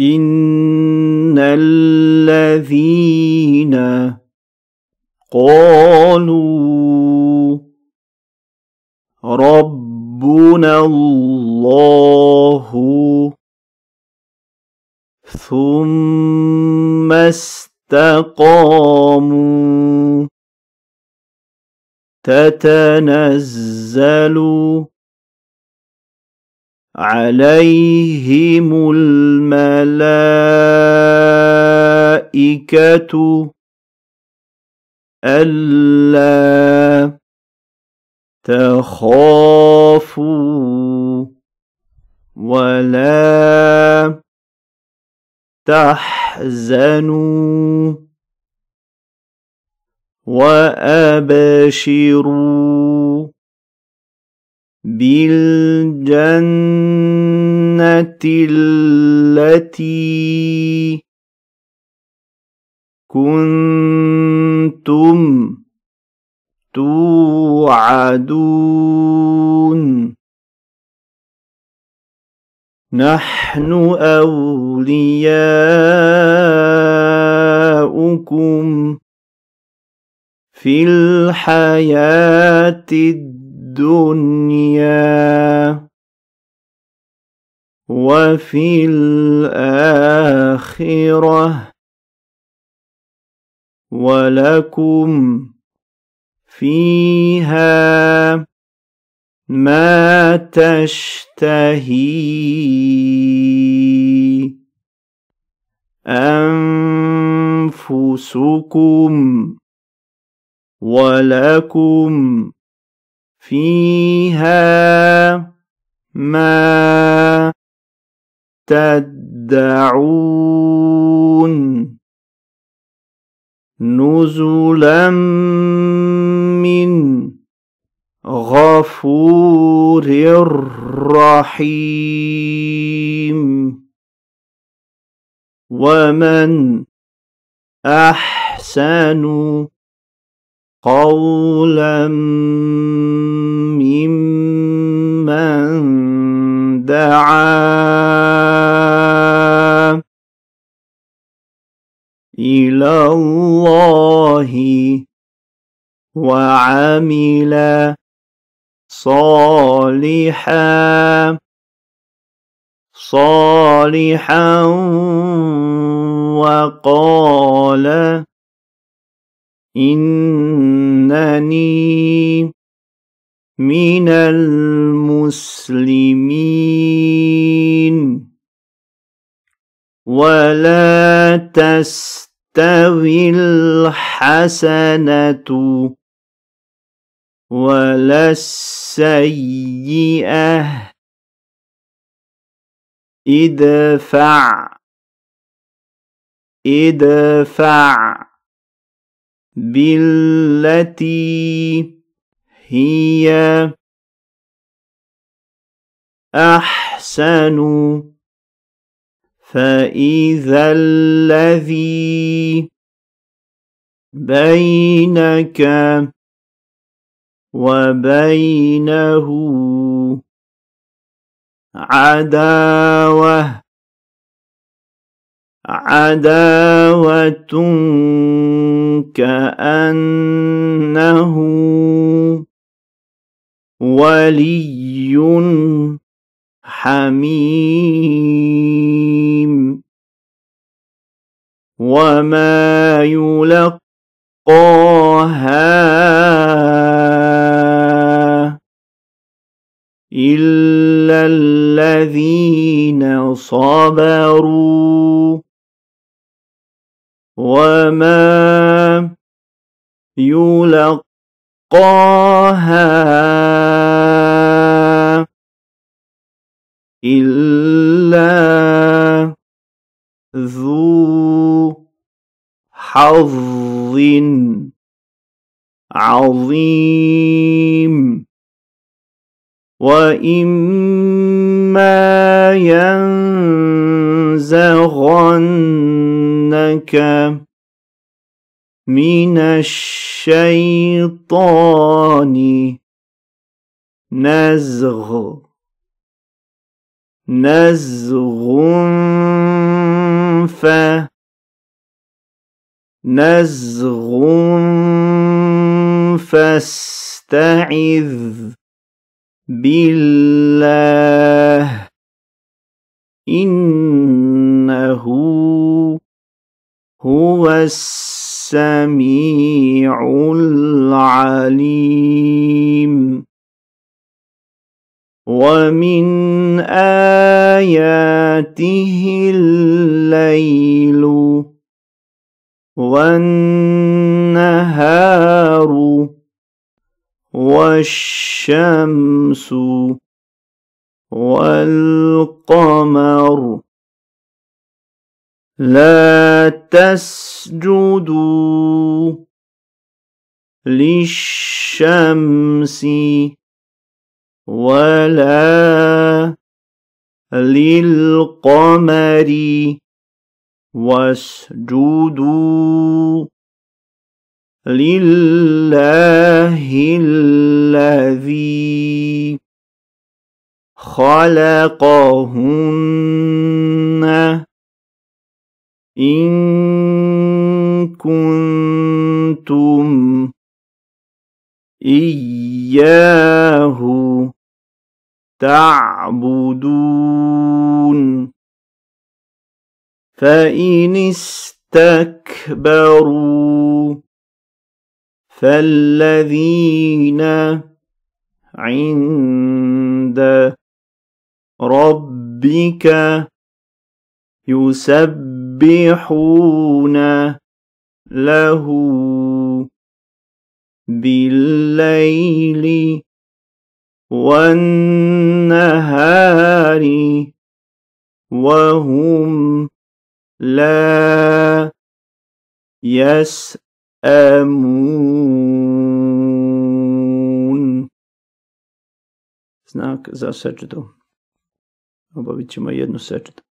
إن الذين قالوا ربنا الله ثم استقاموا تتنزل عليهم الملائكة ألا تخافوا ولا تحزنوا وأبشروا بالجنة التي كنتم توعدون نحن أولياؤكم في الحياة الدنيا وفي الآخرة ولكم فيها ما تشتهي أنفسكم ولكم فيها ما تدعون نزلا من غفور رحيم ومن أحسن قولا ممن دعا إلى الله وعمل صالحا وقال إنني من المسلمين ولا تستوي الحسنة ولا السيئة ادفع بالتي هي أحسن فإذا الذي بينك وبينه عداوة كأنه ولي حميم وما يلقاها إلا الذين صبروا وما يلقاها إلا ذو حظ عظيم وإما ينزغنك من الشيطان نزغ نزغ فاستعذ بالله إنه هو السميع العليم ومن آياته الليل والنهار والشمس والقمر لا تسجدوا للشمس ولا للقمر واسجدوا لله الذي خلقهن إن كنتم إياه تعبدون فإن استكبروا فالذين عند ربك يسبحون له بالليل والنهار وهم لا يسأمون. Znak za sećdu. Obavit ćemo jednu sećdu.